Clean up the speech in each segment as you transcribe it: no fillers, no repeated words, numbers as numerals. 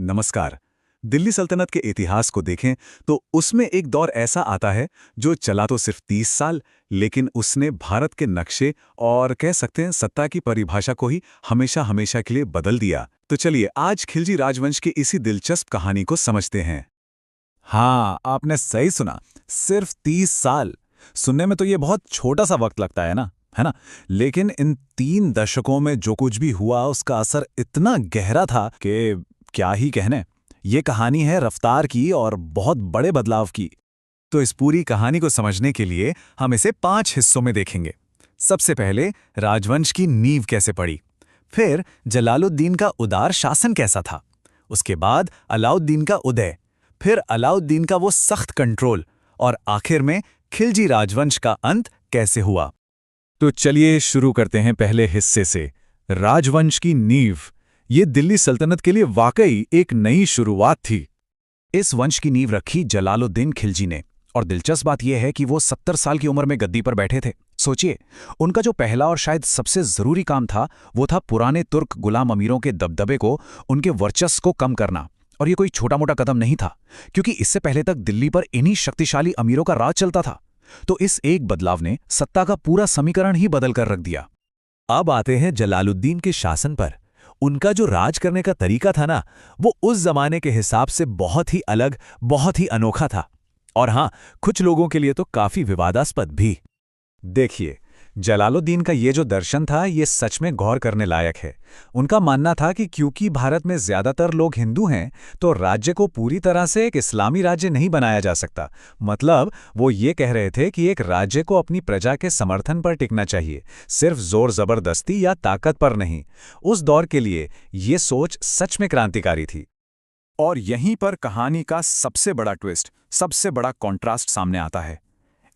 नमस्कार। दिल्ली सल्तनत के इतिहास को देखें तो उसमें एक दौर ऐसा आता है जो चला तो सिर्फ 30 साल, लेकिन उसने भारत के नक्शे और कह सकते हैं सत्ता की परिभाषा को ही हमेशा हमेशा के लिए बदल दिया। तो चलिए आज खिलजी राजवंश की इसी दिलचस्प कहानी को समझते हैं। हाँ, आपने सही सुना। सिर्फ 30 साल। सुनने में तो ये बहुत छोटा सा वक्त लगता है ना? लेकिन इन 3 दशकों में जो कुछ भी हुआ उसका असर इतना गहरा था कि क्या ही कहने। ये कहानी है रफ्तार की और बहुत बड़े बदलाव की। तो इस पूरी कहानी को समझने के लिए हम इसे 5 हिस्सों में देखेंगे। सबसे पहले राजवंश की नींव कैसे पड़ी, फिर जलालुद्दीन का उदार शासन कैसा था, उसके बाद अलाउद्दीन का उदय, फिर अलाउद्दीन का वो सख्त कंट्रोल, और आखिर में खिलजी राजवंश का अंत कैसे हुआ। तो चलिए शुरू करते हैं पहले हिस्से से, राजवंश की नींव। ये दिल्ली सल्तनत के लिए वाकई एक नई शुरुआत थी। इस वंश की नींव रखी जलालुद्दीन खिलजी ने, और दिलचस्प बात यह है कि वो 70 साल की उम्र में गद्दी पर बैठे थे। सोचिए, उनका जो पहला और शायद सबसे जरूरी काम था वो था पुराने तुर्क गुलाम अमीरों के दबदबे को, उनके वर्चस्व को कम करना। और ये कोई छोटा मोटा कदम नहीं था, क्योंकि इससे पहले तक दिल्ली पर इन्हीं शक्तिशाली अमीरों का राज चलता था। तो इस एक बदलाव ने सत्ता का पूरा समीकरण ही बदल कर रख दिया। अब आते हैं जलालुद्दीन के शासन पर। उनका जो राज करने का तरीका था ना, वो उस जमाने के हिसाब से बहुत ही अलग, बहुत ही अनोखा था। और हां, कुछ लोगों के लिए तो काफी विवादास्पद भी। देखिए, जलालुद्दीन का ये जो दर्शन था ये सच में गौर करने लायक है। उनका मानना था कि क्योंकि भारत में ज्यादातर लोग हिंदू हैं तो राज्य को पूरी तरह से एक इस्लामी राज्य नहीं बनाया जा सकता। मतलब वो ये कह रहे थे कि एक राज्य को अपनी प्रजा के समर्थन पर टिकना चाहिए, सिर्फ जोर जबरदस्ती या ताकत पर नहीं। उस दौर के लिए ये सोच सच में क्रांतिकारी थी। और यहीं पर कहानी का सबसे बड़ा ट्विस्ट, सबसे बड़ा कॉन्ट्रास्ट सामने आता है।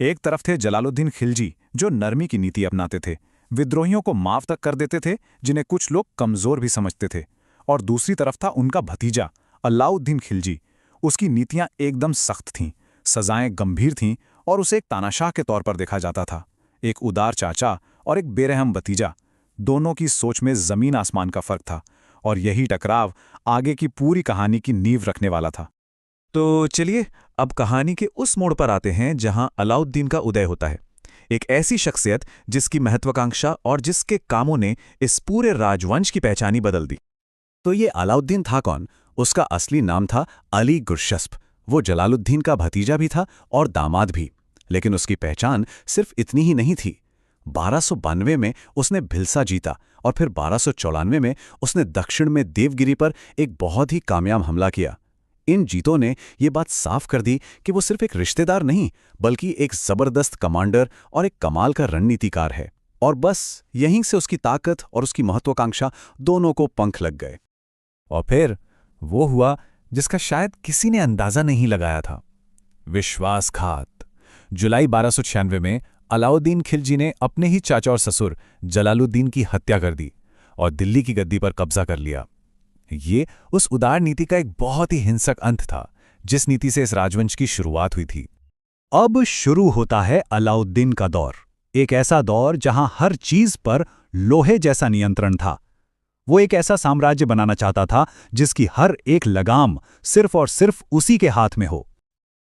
एक तरफ थे जलालुद्दीन खिलजी जो नरमी की नीति अपनाते थे, विद्रोहियों को माफ तक कर देते थे जिन्हें कुछ लोग कमजोर भी समझते थे। और दूसरी तरफ था उनका भतीजा अलाउद्दीन खिलजी। उसकी नीतियां एकदम सख्त थीं, सजाएं गंभीर थीं और उसे एक तानाशाह के तौर पर देखा जाता था। एक उदार चाचा और एक बेरहम भतीजा, दोनों की सोच में जमीन आसमान का फर्क था। और यही टकराव आगे की पूरी कहानी की नींव रखने वाला था। तो चलिए अब कहानी के उस मोड़ पर आते हैं जहां अलाउद्दीन का उदय होता है। एक ऐसी शख्सियत जिसकी महत्वाकांक्षा और जिसके कामों ने इस पूरे राजवंश की पहचान ही बदल दी। तो ये अलाउद्दीन था कौन? उसका असली नाम था अली गुरशस्प। वो जलालुद्दीन का भतीजा भी था और दामाद भी। लेकिन उसकी पहचान सिर्फ इतनी ही नहीं थी। 1292 में उसने भिलसा जीता और फिर 1294 में उसने दक्षिण में देवगिरी पर एक बहुत ही कामयाब हमला किया। इन जीतों ने ये बात साफ कर दी कि वो सिर्फ एक रिश्तेदार नहीं, बल्कि एक जबरदस्त कमांडर और एक कमाल का रणनीतिकार है। और बस यहीं से उसकी ताकत और उसकी महत्वाकांक्षा दोनों को पंख लग गए। और फिर वो हुआ जिसका शायद किसी ने अंदाजा नहीं लगाया था, विश्वासघात। जुलाई 1296 में अलाउद्दीन खिलजी ने अपने ही चाचा और ससुर जलालुद्दीन की हत्या कर दी और दिल्ली की गद्दी पर कब्जा कर लिया। ये उस उदार नीति का एक बहुत ही हिंसक अंत था, जिस नीति से इस राजवंश की शुरुआत हुई थी। अब शुरू होता है अलाउद्दीन का दौर, एक ऐसा दौर जहां हर चीज पर लोहे जैसा नियंत्रण था। वो एक ऐसा साम्राज्य बनाना चाहता था जिसकी हर एक लगाम सिर्फ और सिर्फ उसी के हाथ में हो।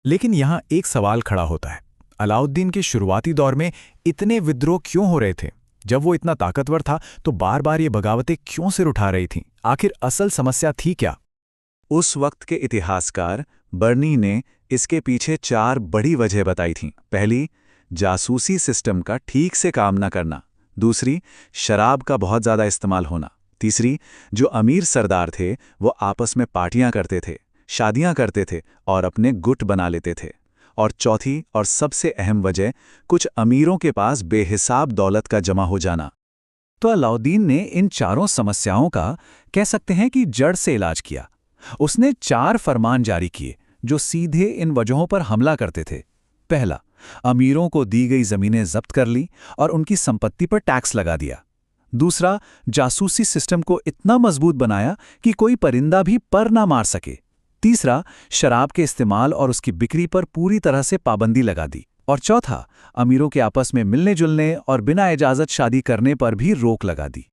लेकिन यहां एक सवाल खड़ा होता है, अलाउद्दीन के शुरुआती दौर में इतने विद्रोह क्यों हो रहे थे? जब वो इतना ताकतवर था तो बार बार ये बगावतें क्यों सिर उठा रही थीं? आखिर असल समस्या थी क्या? उस वक्त के इतिहासकार बर्नी ने इसके पीछे 4 बड़ी वजह बताई थीं। पहली, जासूसी सिस्टम का ठीक से काम न करना। दूसरी, शराब का बहुत ज़्यादा इस्तेमाल होना। तीसरी, जो अमीर सरदार थे वो आपस में पार्टियां करते थे, शादियां करते थे और अपने गुट बना लेते थे। और चौथी और सबसे अहम वजह, कुछ अमीरों के पास बेहिसाब दौलत का जमा हो जाना। तो अलाउद्दीन ने इन चारों समस्याओं का कह सकते हैं कि जड़ से इलाज किया। उसने 4 फरमान जारी किए जो सीधे इन वजहों पर हमला करते थे। पहला, अमीरों को दी गई जमीनें जब्त कर ली और उनकी संपत्ति पर टैक्स लगा दिया। दूसरा, जासूसी सिस्टम को इतना मजबूत बनाया कि कोई परिंदा भी पर ना मार सके। तीसरा, शराब के इस्तेमाल और उसकी बिक्री पर पूरी तरह से पाबंदी लगा दी। और चौथा, अमीरों के आपस में मिलने जुलने और बिना इजाजत शादी करने पर भी रोक लगा दी।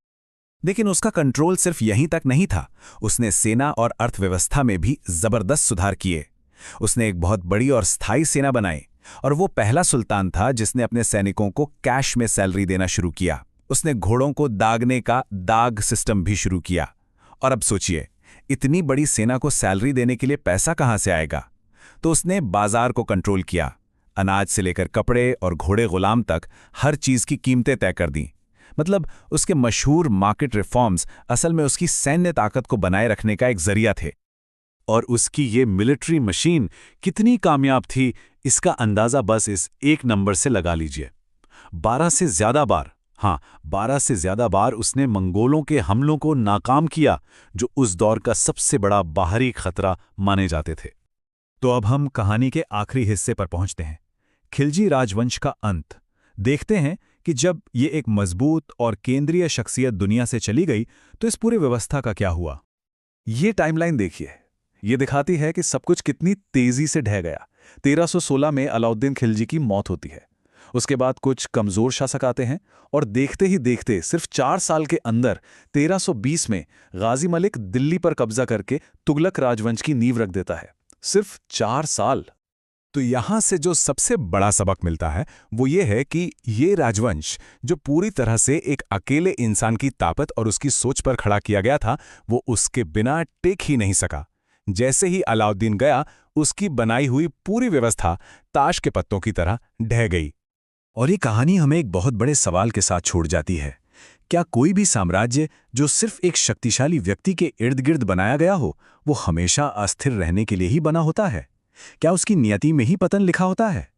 लेकिन उसका कंट्रोल सिर्फ यहीं तक नहीं था। उसने सेना और अर्थव्यवस्था में भी जबरदस्त सुधार किए। उसने एक बहुत बड़ी और स्थायी सेना बनाई, और वो पहला सुल्तान था जिसने अपने सैनिकों को कैश में सैलरी देना शुरू किया। उसने घोड़ों को दागने का दाग सिस्टम भी शुरू किया। और अब सोचिए, इतनी बड़ी सेना को सैलरी देने के लिए पैसा कहाँ से आएगा? तो उसने बाजार को कंट्रोल किया। अनाज से लेकर कपड़े और घोड़े गुलाम तक हर चीज की कीमतें तय कर दी। मतलब उसके मशहूर मार्केट रिफॉर्म्स असल में उसकी सैन्य ताकत को बनाए रखने का एक जरिया थे। और उसकी ये मिलिट्री मशीन कितनी कामयाब थी, इसका अंदाजा बस इस एक नंबर से लगा लीजिए। 12 से ज्यादा बार उसने मंगोलों के हमलों को नाकाम किया, जो उस दौर का सबसे बड़ा बाहरी खतरा माने जाते थे। तो अब हम कहानी के आखिरी हिस्से पर पहुंचते हैं, खिलजी राजवंश का अंत। देखते हैं कि जब ये एक मजबूत और केंद्रीय शख्सियत दुनिया से चली गई तो इस पूरी व्यवस्था का क्या हुआ। ये टाइमलाइन देखिए, ये दिखाती है कि सब कुछ कितनी तेजी से ढह गया। 1316 में अलाउद्दीन खिलजी की मौत होती है। उसके बाद कुछ कमजोर शासक आते हैं, और देखते ही देखते सिर्फ 4 साल के अंदर 1320 में गाजी मलिक दिल्ली पर कब्जा करके तुगलक राजवंश की नींव रख देता है। सिर्फ 4 साल। तो यहां से जो सबसे बड़ा सबक मिलता है वो ये है कि ये राजवंश जो पूरी तरह से एक अकेले इंसान की ताकत और उसकी सोच पर खड़ा किया गया था, वो उसके बिना टेक ही नहीं सका। जैसे ही अलाउद्दीन गया, उसकी बनाई हुई पूरी व्यवस्था ताश के पत्तों की तरह ढह गई। और ये कहानी हमें एक बहुत बड़े सवाल के साथ छोड़ जाती है। क्या कोई भी साम्राज्य जो सिर्फ एक शक्तिशाली व्यक्ति के इर्द गिर्द बनाया गया हो, वो हमेशा अस्थिर रहने के लिए ही बना होता है? क्या उसकी नियति में ही पतन लिखा होता है?